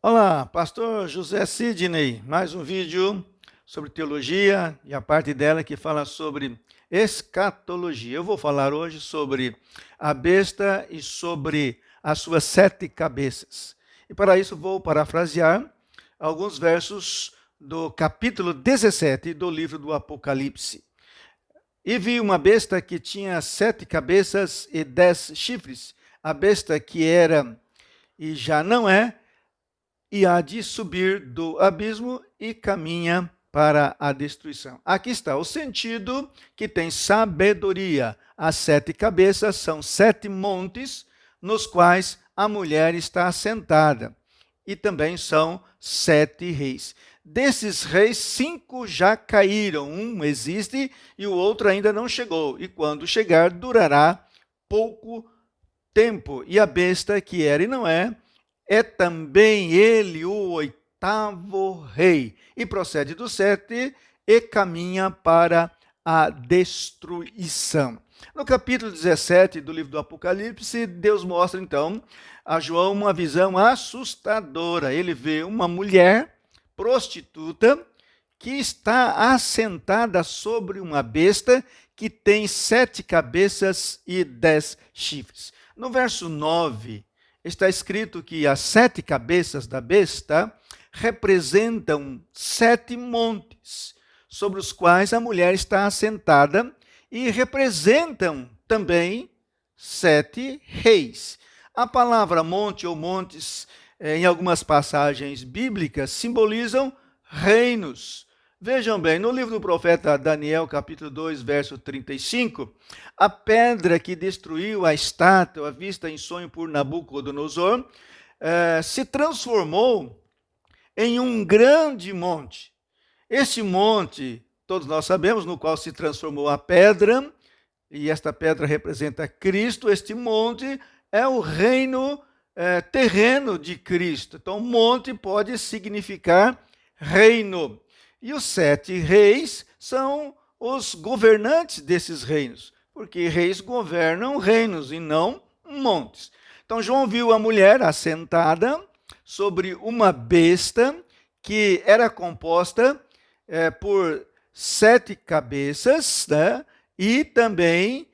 Olá, pastor José Sidney, mais um vídeo sobre teologia e a parte dela que fala sobre escatologia. Eu vou falar hoje sobre a besta e sobre as suas 7 cabeças. E para isso vou parafrasear alguns versos do capítulo 17 do livro do Apocalipse. E vi uma besta que tinha 7 cabeças e 10 chifres. A besta que era e já não é, e há de subir do abismo e caminha para a destruição. Aqui está o sentido que tem sabedoria. As 7 cabeças são 7 montes nos quais a mulher está assentada. E também são 7 reis. Desses reis, 5 já caíram. Um existe e o outro ainda não chegou. E quando chegar, durará pouco tempo. E a besta que era e não é também ele o 8º rei, e procede do 7 e caminha para a destruição. No capítulo 17 do livro do Apocalipse, Deus mostra então a João uma visão assustadora. Ele vê uma mulher prostituta que está assentada sobre uma besta que tem 7 cabeças e 10 chifres. No verso 9, está escrito que as 7 cabeças da besta representam 7 montes, sobre os quais a mulher está assentada, e representam também 7 reis. A palavra monte ou montes, em algumas passagens bíblicas, simbolizam reinos. Vejam bem, no livro do profeta Daniel, capítulo 2, verso 35, a pedra que destruiu a estátua vista em sonho por Nabucodonosor se transformou em um grande monte. Este monte, todos nós sabemos, no qual se transformou a pedra, e esta pedra representa Cristo. Este monte é o reino terreno de Cristo. Então, monte pode significar reino. E os 7 reis são os governantes desses reinos, porque reis governam reinos e não montes. Então João viu a mulher assentada sobre uma besta que era composta por 7 cabeças, né? E também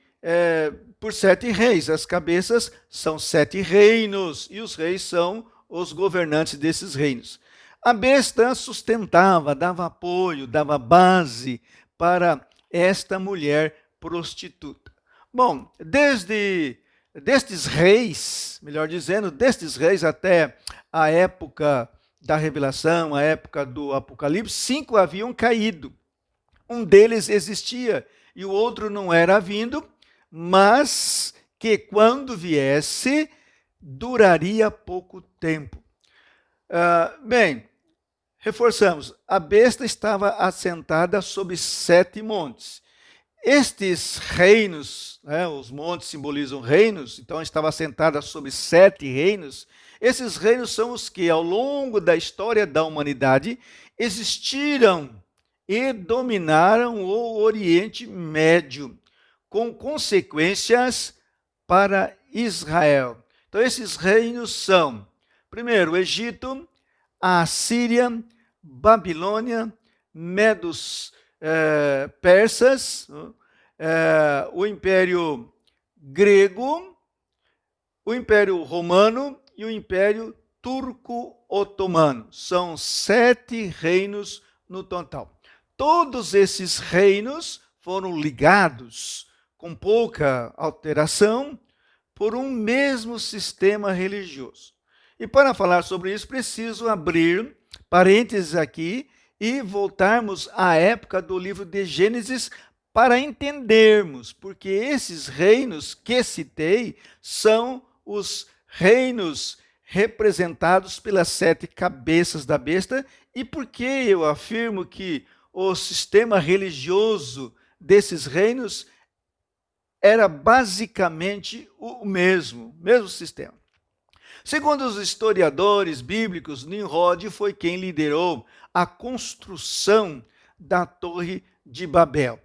por 7 reis. As cabeças são 7 reinos e os reis são os governantes desses reinos. A besta sustentava, dava apoio, dava base para esta mulher prostituta. Bom, destes reis, melhor dizendo, destes reis até a época da revelação, a época do Apocalipse, 5 haviam caído. Um deles existia e o outro não era vindo, mas que quando viesse, duraria pouco tempo. Reforçamos, a besta estava assentada sobre 7 montes. Estes reinos, os montes simbolizam reinos, então estava assentada sobre 7 reinos. Esses reinos são os que, ao longo da história da humanidade, existiram e dominaram o Oriente Médio, com consequências para Israel. Então, esses reinos são, primeiro, o Egito, a Síria, Babilônia, Medos persas, o Império Grego, o Império Romano e o Império Turco-Otomano. São 7 reinos no total. Todos esses reinos foram ligados, com pouca alteração, por um mesmo sistema religioso. E para falar sobre isso, preciso abrir parênteses aqui e voltarmos à época do livro de Gênesis para entendermos, porque esses reinos que citei são os reinos representados pelas 7 cabeças da besta, e por que eu afirmo que o sistema religioso desses reinos era basicamente o mesmo sistema. Segundo os historiadores bíblicos, Nimrod foi quem liderou a construção da Torre de Babel.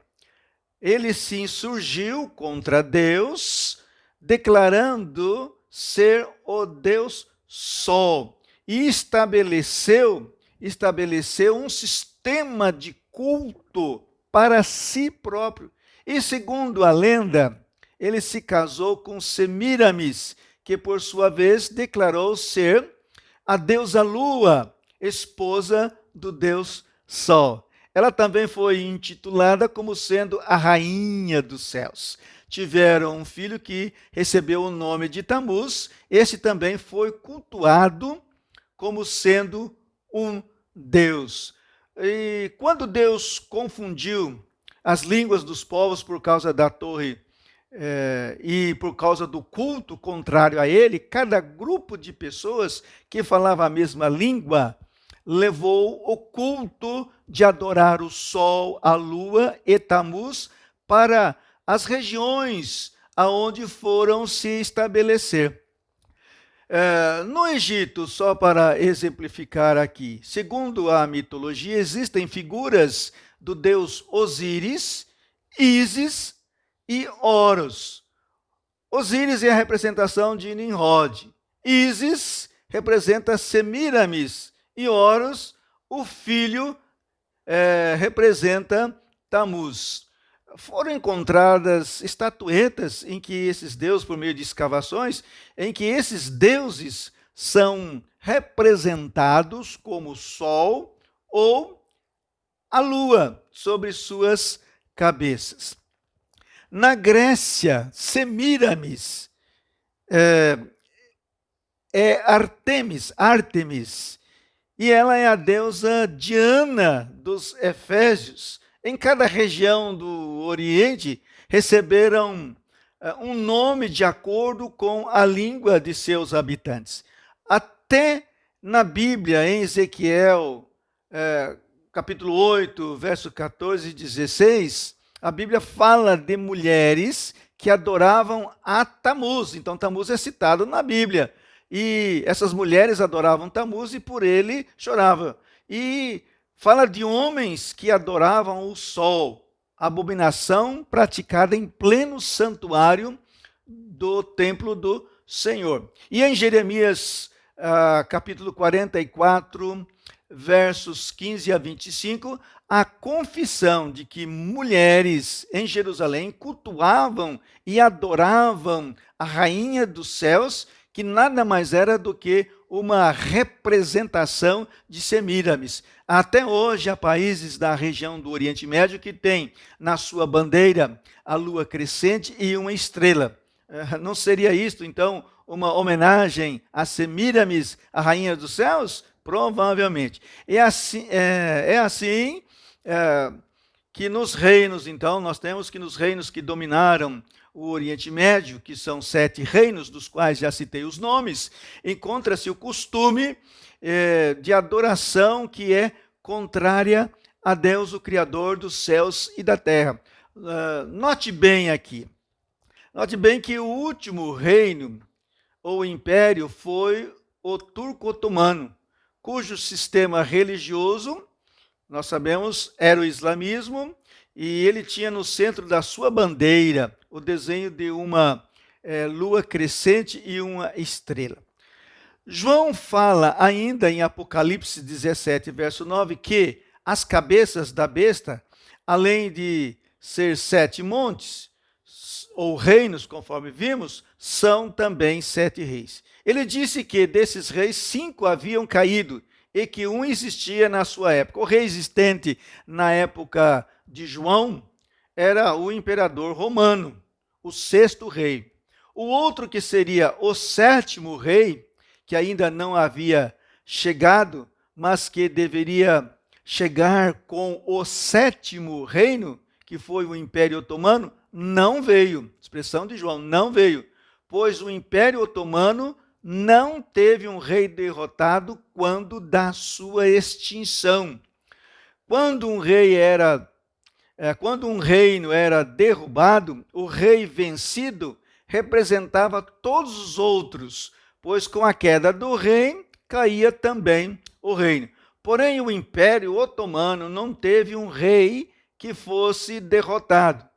Ele se insurgiu contra Deus, declarando ser o Deus Sol. e estabeleceu um sistema de culto para si próprio. E segundo a lenda, ele se casou com Semíramis, que por sua vez declarou ser a deusa Lua, esposa do deus Sol. Ela também foi intitulada como sendo a rainha dos céus. Tiveram um filho que recebeu o nome de Tamuz. Esse também foi cultuado como sendo um deus. E quando Deus confundiu as línguas dos povos por causa da torre e por causa do culto contrário a ele, cada grupo de pessoas que falava a mesma língua levou o culto de adorar o sol, a lua e Tamuz para as regiões aonde foram se estabelecer. No Egito, só para exemplificar aqui, segundo a mitologia, existem figuras do deus Osíris, Ísis e Horus. Osíris é a representação de Nimrod. Ísis representa Semíramis. E Horus, o filho, representa Tamuz. Foram encontradas estatuetas em que esses deuses, por meio de escavações, em que esses deuses são representados como o sol ou a lua sobre suas cabeças. Na Grécia, Semíramis é Ártemis, e ela é a deusa Diana dos Efésios. Em cada região do Oriente receberam um nome de acordo com a língua de seus habitantes. Até na Bíblia, em Ezequiel, capítulo 8, verso 14 e 16, a Bíblia fala de mulheres que adoravam a Tamuz. Então, Tamuz é citado na Bíblia. E essas mulheres adoravam Tamuz e por ele choravam. E fala de homens que adoravam o sol, abominação praticada em pleno santuário do templo do Senhor. E em Jeremias, capítulo 44, versos 15 a 25, a confissão de que mulheres em Jerusalém cultuavam e adoravam a rainha dos céus, que nada mais era do que uma representação de Semíramis. Até hoje há países da região do Oriente Médio que têm na sua bandeira a lua crescente e uma estrela. Não seria isto, então, uma homenagem a Semíramis, a rainha dos céus? Provavelmente. É assim que nos reinos, então, nós temos que nos reinos que dominaram o Oriente Médio, que são 7 reinos, dos quais já citei os nomes, encontra-se o costume de adoração que é contrária a Deus, o Criador dos céus e da terra. Note bem aqui, note bem que o último reino ou império foi o turco-otomano, cujo sistema religioso, nós sabemos, era o islamismo, e ele tinha no centro da sua bandeira o desenho de uma lua crescente e uma estrela. João fala ainda em Apocalipse 17, verso 9, que as cabeças da besta, além de ser 7 montes, ou reinos, conforme vimos, são também 7 reis. Ele disse que desses reis, 5 haviam caído e que um existia na sua época. O rei existente na época de João era o imperador romano, o 6º rei. O outro, que seria o 7º rei, que ainda não havia chegado, mas que deveria chegar com o 7º reino, que foi o Império Otomano, não veio. Expressão de João, não veio. Pois o Império Otomano não teve um rei derrotado quando da sua extinção. Quando um reino era derrubado, o rei vencido representava todos os outros, pois com a queda do rei caía também o reino. Porém, o Império Otomano não teve um rei que fosse derrotado.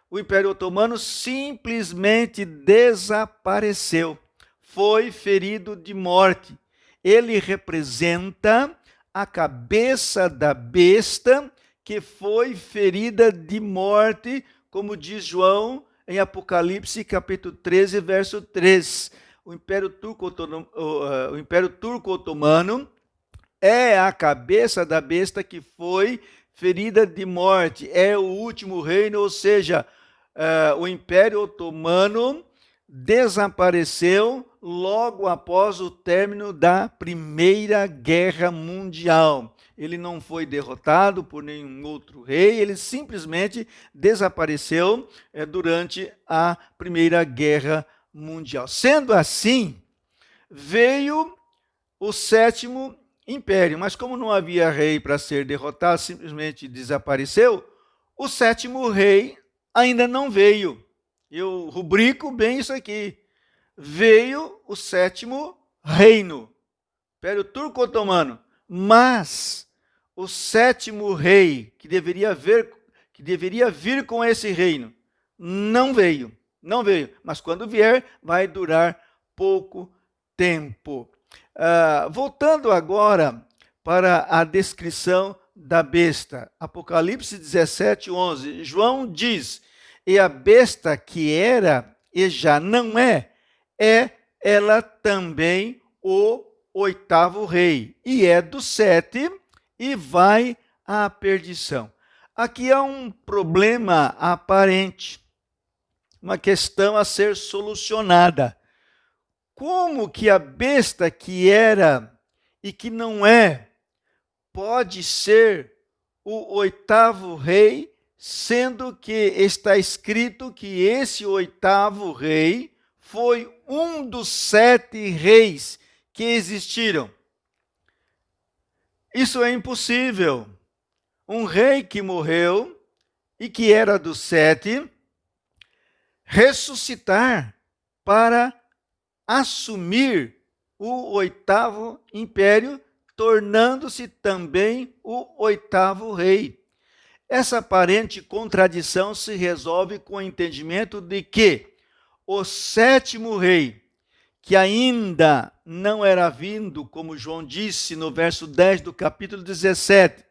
O Império Otomano simplesmente desapareceu, foi ferido de morte. ele representa a cabeça da besta que foi ferida de morte, como diz João em Apocalipse capítulo 13, verso 3. O Império Turco Otomano é a cabeça da besta que foi ferida de morte. É o último reino, ou seja, o Império Otomano desapareceu logo após o término da Primeira Guerra Mundial. Ele não foi derrotado por nenhum outro rei, ele simplesmente desapareceu durante a Primeira Guerra Mundial. Sendo assim, veio o sétimo império, mas como não havia rei para ser derrotado, simplesmente desapareceu, o sétimo rei ainda não veio. Eu rubrico bem isso aqui. Veio o sétimo reino, Império Turco Otomano, mas o sétimo rei que deveria vir com esse reino não veio, mas quando vier vai durar pouco tempo. Voltando agora para a descrição da besta, Apocalipse 17, 11, João diz: e a besta que era e já não é ela também o oitavo rei, e é do 7 e vai à perdição. Aqui há um problema aparente, uma questão a ser solucionada. Como que a besta que era e que não é pode ser o oitavo rei, sendo que está escrito que esse oitavo rei foi um dos 7 reis que existiram? Isso é impossível. Um rei que morreu e que era dos 7, ressuscitar para assumir o oitavo império, tornando-se também o oitavo rei. Essa aparente contradição se resolve com o entendimento de que o sétimo rei, que ainda não era vindo, como João disse no verso 10 do capítulo 17,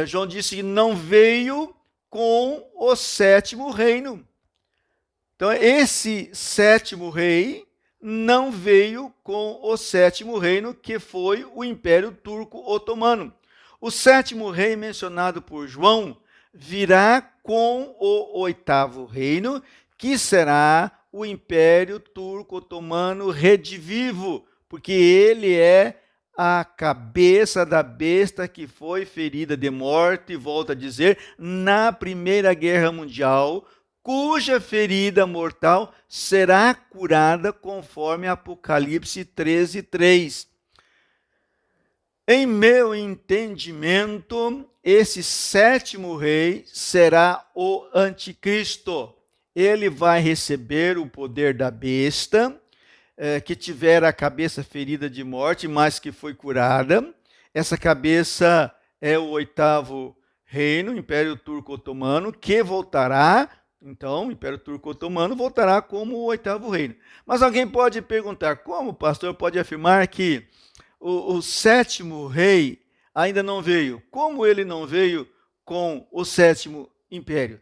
João disse que não veio com o sétimo reino. Então, esse sétimo rei não veio com o sétimo reino, que foi o Império Turco Otomano. O sétimo rei mencionado por João virá com o oitavo reino, que será o Império Turco Otomano redivivo, porque ele é a cabeça da besta que foi ferida de morte, volta a dizer, na Primeira Guerra Mundial, cuja ferida mortal será curada conforme Apocalipse 13, 3. Em meu entendimento, esse sétimo rei será o anticristo. Ele vai receber o poder da besta, que tiver a cabeça ferida de morte, mas que foi curada. Essa cabeça é o oitavo reino, Império Turco Otomano, que voltará. Então, o Império Turco Otomano voltará como o oitavo reino. Mas alguém pode perguntar, como o pastor pode afirmar que o sétimo rei ainda não veio? Como ele não veio com o sétimo império?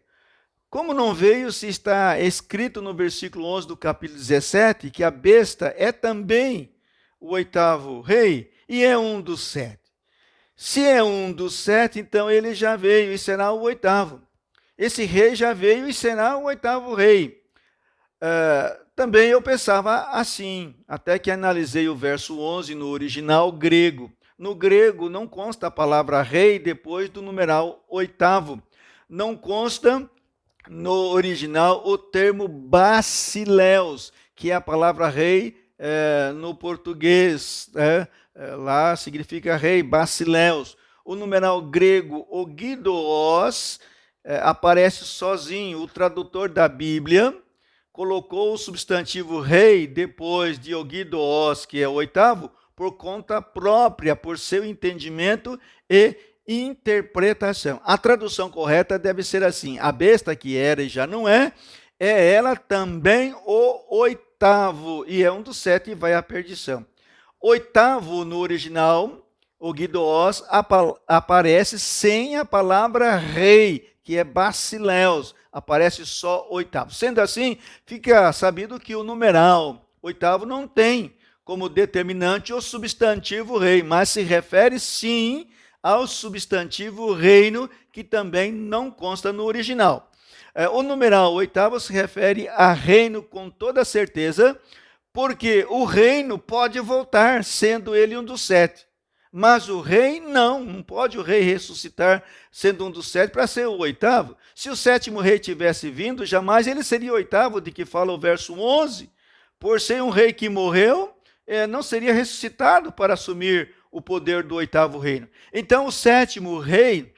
Como não veio se está escrito no versículo 11 do capítulo 17 que a besta é também o oitavo rei e é um dos 7. Se é um dos 7, então ele já veio e será o oitavo. Esse rei já veio e será o oitavo rei. Também eu pensava assim, até que analisei o verso 11 no original grego. No grego não consta a palavra rei depois do numeral oitavo. Não consta no original o termo basileus, que é a palavra rei no português. Lá significa rei, basileus. O numeral grego ogidoos aparece sozinho. O tradutor da Bíblia colocou o substantivo rei depois de ogidoos, que é o oitavo, por conta própria, por seu entendimento e interpretação. A tradução correta deve ser assim: a besta que era e já não é ela também o oitavo, e é um dos 7 e vai à perdição. oitavo no original, o Guidoos, aparece sem a palavra rei, que é basileus, aparece só oitavo. Sendo assim, fica sabido que o numeral oitavo não tem como determinante o substantivo rei, mas se refere sim ao substantivo reino, que também não consta no original. O numeral oitavo se refere a reino com toda certeza, porque o reino pode voltar, sendo ele um dos 7. Mas o rei não pode o rei ressuscitar sendo um dos 7 para ser o oitavo. Se o 7º rei tivesse vindo, jamais ele seria o oitavo, de que fala o verso 11. Por ser um rei que morreu, não seria ressuscitado para assumir o poder do 8º reino. Então o 7º rei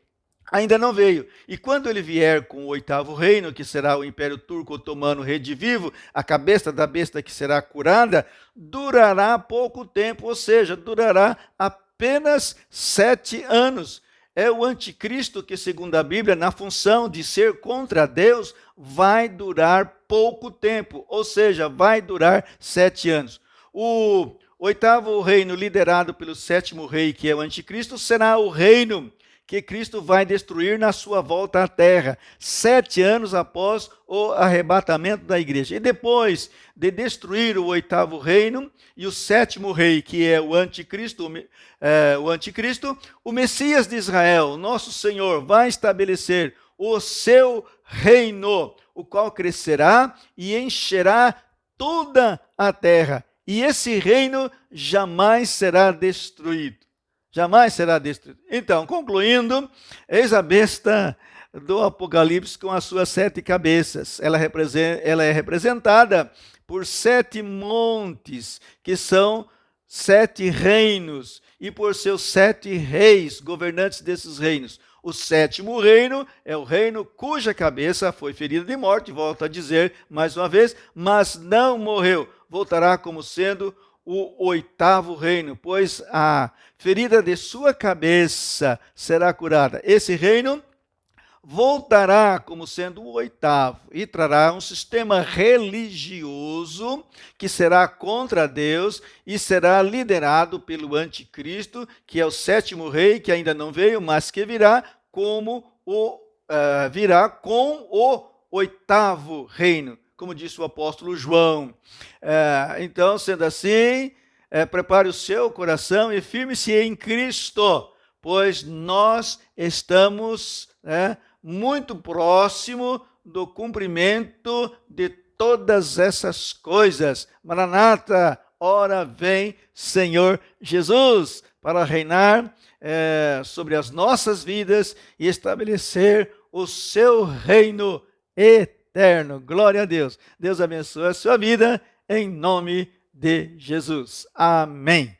ainda não veio. E quando ele vier com o 8º reino, que será o Império Turco-Otomano redivivo, a cabeça da besta que será curada, durará pouco tempo, ou seja, durará apenas 7 anos. É o anticristo que, segundo a Bíblia, na função de ser contra Deus, vai durar pouco tempo, ou seja, vai durar 7 anos. O 8º reino, liderado pelo 7º rei, que é o anticristo, será o reino que Cristo vai destruir na sua volta à terra, 7 anos após o arrebatamento da igreja. E depois de destruir o 8º reino e o 7º rei, que é o anticristo, o Messias de Israel, nosso Senhor, vai estabelecer o seu reino, o qual crescerá e encherá toda a terra. E esse reino jamais será destruído. Jamais será destruído. Então, concluindo, eis a besta do Apocalipse com as suas 7 cabeças. Ela é representada por 7 montes, que são 7 reinos, e por seus 7 reis, governantes desses reinos. O 7º reino é o reino cuja cabeça foi ferida de morte, volto a dizer mais uma vez, mas não morreu. Voltará como sendo o 8º reino, pois a ferida de sua cabeça será curada. Esse reino voltará como sendo o 8º e trará um sistema religioso que será contra Deus e será liderado pelo anticristo, que é o 7º rei, que ainda não veio, mas que virá com o 8º reino, como disse o apóstolo João. Então, sendo assim, prepare o seu coração e firme-se em Cristo, pois nós estamos muito próximo do cumprimento de todas essas coisas. Maranata, ora vem Senhor Jesus, para reinar sobre as nossas vidas e estabelecer o seu reino eterno. Glória a Deus. Deus abençoe a sua vida em nome de Jesus. Amém.